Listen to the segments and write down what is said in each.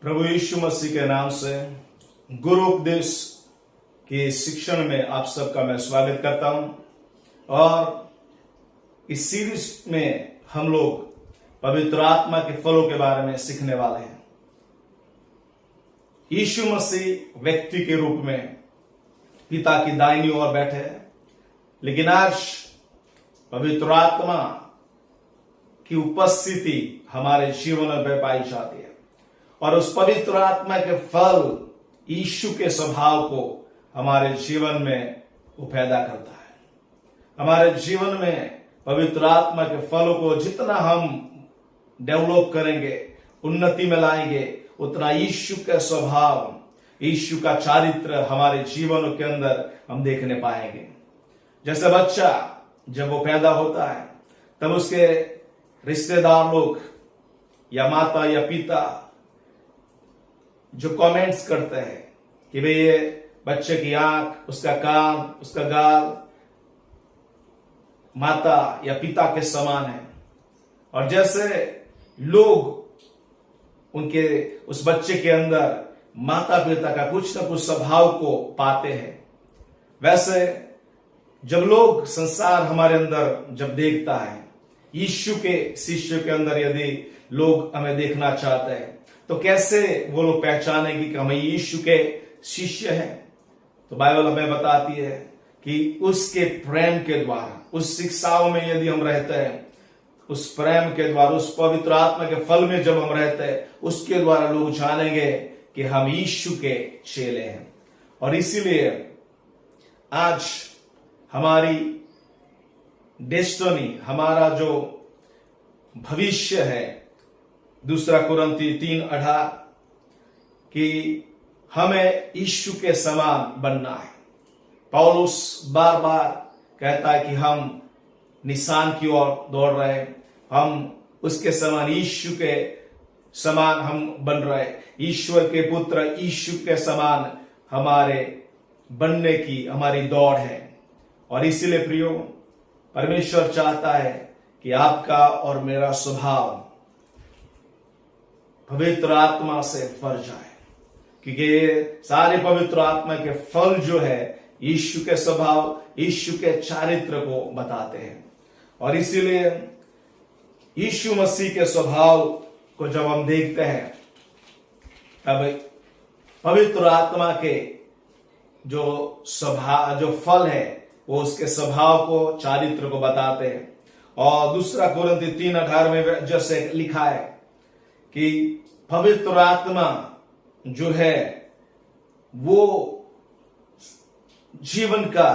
प्रभु यीशु मसीह के नाम से गुरु उपदेश के शिक्षण में आप सबका मैं स्वागत करता हूं। और इस सीरीज में हम लोग पवित्र आत्मा के फलों के बारे में सीखने वाले हैं। यीशु मसीह व्यक्ति के रूप में पिता की दाहिनी ओर बैठे हैं, लेकिन आज पवित्र आत्मा की उपस्थिति हमारे जीवन में पाई जाती है और उस पवित्र आत्मा के फल यीशु के स्वभाव को हमारे जीवन में वो पैदा करता है। हमारे जीवन में पवित्र आत्मा के फलों को जितना हम डेवलप करेंगे, उन्नति में लाएंगे, उतना यीशु का स्वभाव, यीशु का चारित्र हमारे जीवनों के अंदर हम देखने पाएंगे। जैसे बच्चा जब वो पैदा होता है तब उसके रिश्तेदार लोग या माता या पिता जो कमेंट्स करते हैं कि भाई ये बच्चे की आंख, उसका कान, उसका गाल माता या पिता के समान है। और जैसे लोग उनके उस बच्चे के अंदर माता पिता का कुछ न कुछ स्वभाव को पाते हैं, वैसे जब लोग संसार हमारे अंदर जब देखता है, यीशु के शिष्य के अंदर यदि लोग हमें देखना चाहते हैं तो कैसे वो लोग पहचानेंगे कि हम यीशु के शिष्य हैं? तो बाइबल हमें बताती है कि उसके प्रेम के द्वारा, उस शिक्षाओं में यदि हम रहते हैं, उस प्रेम के द्वारा, उस पवित्र आत्मा के फल में जब हम रहते हैं, उसके द्वारा लोग जानेंगे कि हम यीशु के चेले हैं। और इसीलिए आज हमारी डेस्टिनी, हमारा जो भविष्य है, 2 कुरिन्थी 3:18 कि हमें यीशु के समान बनना है। पौलुस बार बार कहता है कि हम निशान की ओर दौड़ रहे हैं, हम उसके समान, यीशु के समान हम बन रहे हैं। ईश्वर के पुत्र यीशु के समान हमारे बनने की हमारी दौड़ है। और इसीलिए प्रियो, परमेश्वर चाहता है कि आपका और मेरा स्वभाव पवित्र आत्मा से भर जाए, क्योंकि ये सारे पवित्र आत्मा के फल जो है यीशु के स्वभाव, यीशु के चारित्र को बताते हैं। और इसीलिए यीशु मसीह के स्वभाव को जब हम देखते हैं तब पवित्र आत्मा के जो स्वभाव, जो फल है, वो उसके स्वभाव को, चारित्र को बताते हैं। और 2 कुरिन्थी 3:18 में जैसे लिखा है कि पवित्र आत्मा जो है वो जीवन का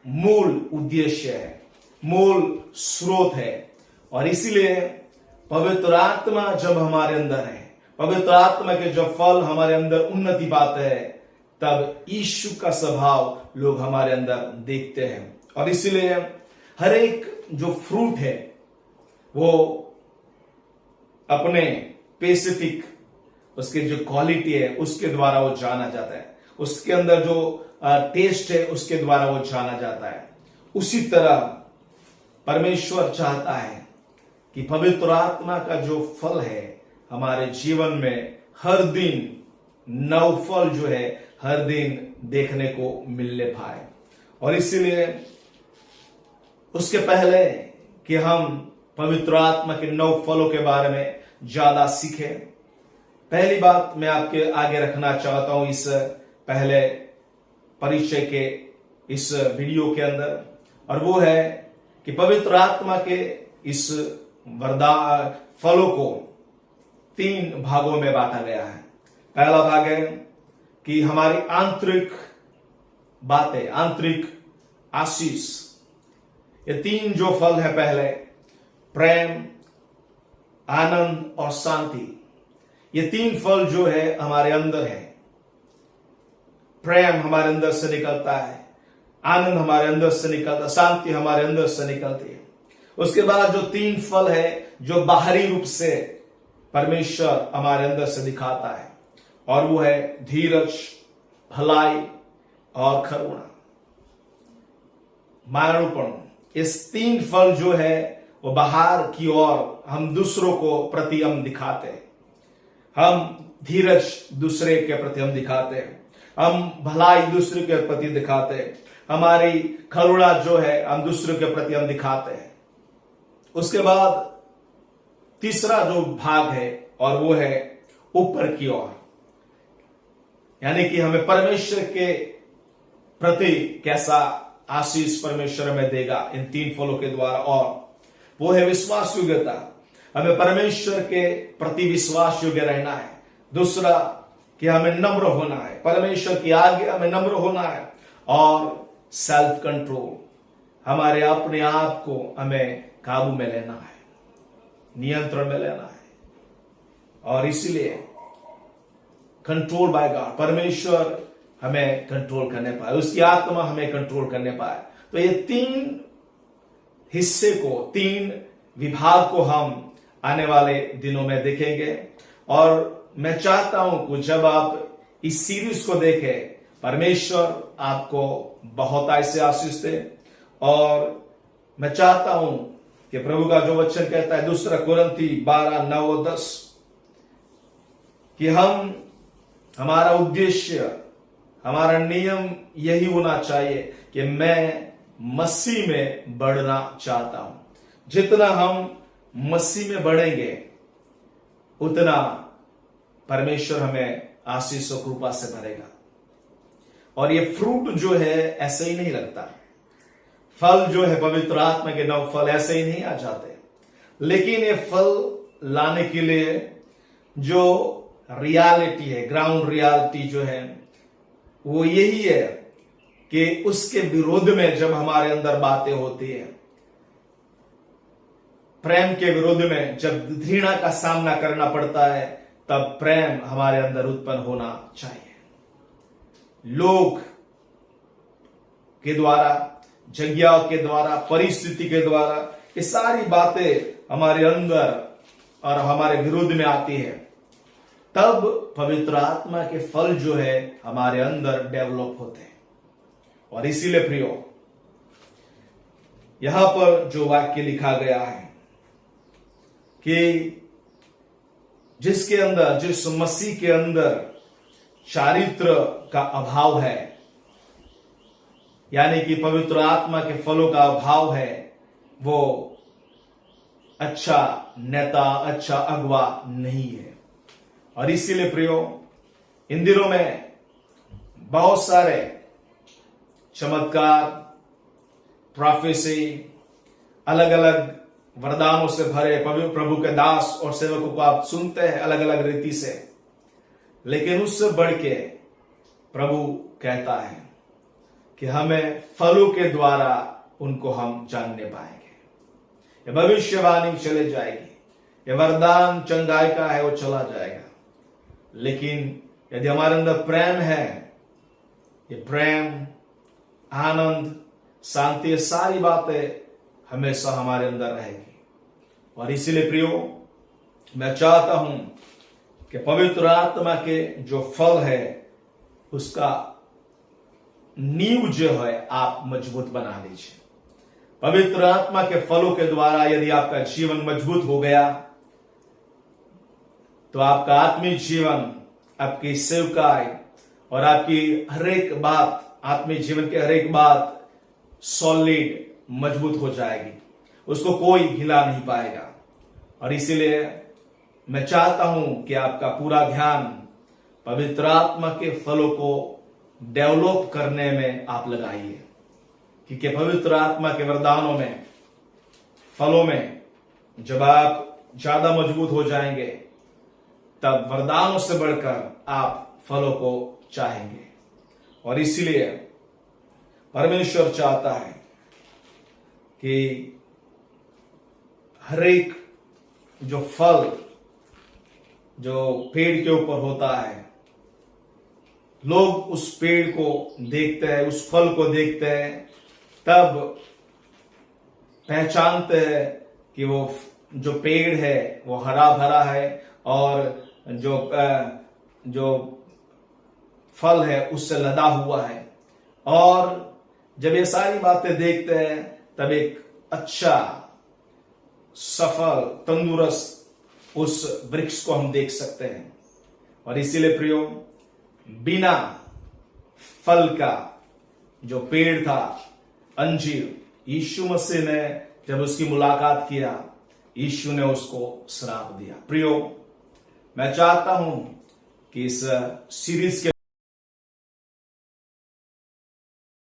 मूल उद्देश्य है, मूल स्रोत है। और इसीलिए पवित्र आत्मा जब हमारे अंदर है, पवित्र आत्मा के जो फल हमारे अंदर उन्नति पाते हैं, तब यीशु का स्वभाव लोग हमारे अंदर देखते हैं। और इसीलिए हर एक जो फ्रूट है वो अपने स्पेसिफिक, उसके जो क्वालिटी है उसके द्वारा वो जाना जाता है, उसके अंदर जो टेस्ट है उसके द्वारा वो जाना जाता है। उसी तरह परमेश्वर चाहता है कि पवित्र आत्मा का जो फल है हमारे जीवन में हर दिन नव फल जो है हर दिन देखने को मिलने पाए। और इसीलिए उसके पहले कि हम पवित्र आत्मा के नव फलों के बारे में ज्यादा सीखें, पहली बात मैं आपके आगे रखना चाहता हूं इस पहले परिचय के इस वीडियो के अंदर, और वो है कि पवित्र आत्मा के इस वरदान फलों को 3 भागों में बांटा गया है। पहला भाग है कि हमारी आंतरिक बातें, आंतरिक आशीष। ये 3 जो फल है, पहले प्रेम, आनंद और शांति। ये 3 फल जो है हमारे अंदर है। प्रेम हमारे अंदर से निकलता है, आनंद हमारे अंदर से निकलता है, शांति हमारे अंदर से निकलती है। उसके बाद जो 3 फल है जो बाहरी रूप से परमेश्वर हमारे अंदर से दिखाता है, और वो है धीरज, भलाई और करुणा, मानवपन। इस 3 फल जो है वो बाहर की ओर हम दूसरों को प्रति हम दिखाते हैं। हम धीरज दूसरे के प्रति हम दिखाते हैं, हम भलाई दूसरे के प्रति दिखाते हैं, हमारी करुणा जो है हम दूसरे के प्रति हम दिखाते हैं। उसके बाद तीसरा जो भाग है और वो है ऊपर की ओर, यानी कि हमें परमेश्वर के प्रति कैसा आशीष परमेश्वर हमें देगा इन 3 फलों के द्वारा, और वो है विश्वास योग्यता। हमें परमेश्वर के प्रति विश्वास योग्य रहना है। दूसरा कि हमें नम्र होना है, परमेश्वर की आगे हमें नम्र होना है। और सेल्फ कंट्रोल, हमारे अपने आप को हमें काबू में लेना है, नियंत्रण में लेना है। और इसलिए कंट्रोल बाय गॉड, परमेश्वर हमें कंट्रोल करने पाए, उसकी आत्मा हमें कंट्रोल करने पाए। तो ये 3 हिस्से को, 3 विभाग को हम आने वाले दिनों में देखेंगे। और मैं चाहता हूं कि जब आप इस सीरीज को देखें, परमेश्वर आपको बहुत ऐसे आशीष दे। और मैं चाहता हूं कि प्रभु का जो वचन कहता है 2 कुरिन्थी 12:9-10 कि हमारा उद्देश्य, हमारा नियम यही होना चाहिए कि मैं मसीह में बढ़ना चाहता हूं। जितना हम मसीह में बढ़ेंगे उतना परमेश्वर हमें आशीष और कृपा से भरेगा। और ये फ्रूट जो है ऐसे ही नहीं लगता, फल जो है पवित्र आत्मा के 9 फल ऐसे ही नहीं आ जाते। लेकिन ये फल लाने के लिए जो रियलिटी है, ग्राउंड रियलिटी जो है वो यही है कि उसके विरोध में जब हमारे अंदर बातें होती है, प्रेम के विरोध में जब घृणा का सामना करना पड़ता है, तब प्रेम हमारे अंदर उत्पन्न होना चाहिए। लोग के द्वारा, जगह के द्वारा, परिस्थिति के द्वारा ये सारी बातें हमारे अंदर और हमारे विरोध में आती है, तब पवित्र आत्मा के फल जो है हमारे अंदर डेवलप होते हैं। और इसीलिए प्रियो, यहां पर जो वाक्य लिखा गया है कि जिसके अंदर, जिस मसीह के अंदर चारित्र का अभाव है, यानी कि पवित्र आत्मा के फलों का अभाव है, वो अच्छा नेता, अच्छा अगुवा नहीं है। और इसीलिए प्रियो, इन दिनों में बहुत सारे चमत्कार, प्रोफेसी, अलग अलग वरदानों से भरे प्रभु के दास और सेवकों को आप सुनते हैं अलग अलग रीति से। लेकिन उससे बढ़ के प्रभु कहता है कि हमें फलों के द्वारा उनको हम जानने पाएंगे। ये भविष्यवाणी चले जाएगी, ये वरदान चंगाई का है वो चला जाएगा, लेकिन यदि हमारे अंदर प्रेम है, ये प्रेम, आनंद, शांति, ये सारी बातें हमेशा हमारे अंदर रहेगी। और इसीलिए प्रियो, मैं चाहता हूं कि पवित्र आत्मा के जो फल है उसका नींव जो है आप मजबूत बना लीजिए। पवित्र आत्मा के फलों के द्वारा यदि आपका जीवन मजबूत हो गया, तो आपका आत्मिक जीवन, आपकी सेवकाई और आपकी हर एक बात, आत्मिक जीवन की हर एक बात सॉलिड, मजबूत हो जाएगी, उसको कोई हिला नहीं पाएगा। और इसीलिए मैं चाहता हूं कि आपका पूरा ध्यान पवित्र आत्मा के फलों को डेवलप करने में आप लगाइए, क्योंकि पवित्र आत्मा के वरदानों में, फलों में जब आप ज्यादा मजबूत हो जाएंगे, तब वरदानों से बढ़कर आप फलों को चाहेंगे। और इसीलिए परमेश्वर चाहता है कि हर एक जो फल जो पेड़ के ऊपर होता है, लोग उस पेड़ को देखते हैं, उस फल को देखते हैं, तब पहचानते हैं कि वो जो पेड़ है वो हरा भरा है और जो फल है उससे लदा हुआ है। और जब ये सारी बातें देखते हैं, तब एक अच्छा, सफल, तंदुरुस्त उस वृक्ष को हम देख सकते हैं। और इसीलिए प्रियो, बिना फल का जो पेड़ था अंजीर, यीशु मसीह ने जब उसकी मुलाकात किया, यीशु ने उसको श्राप दिया। प्रियो, मैं चाहता हूं कि इस सीरीज के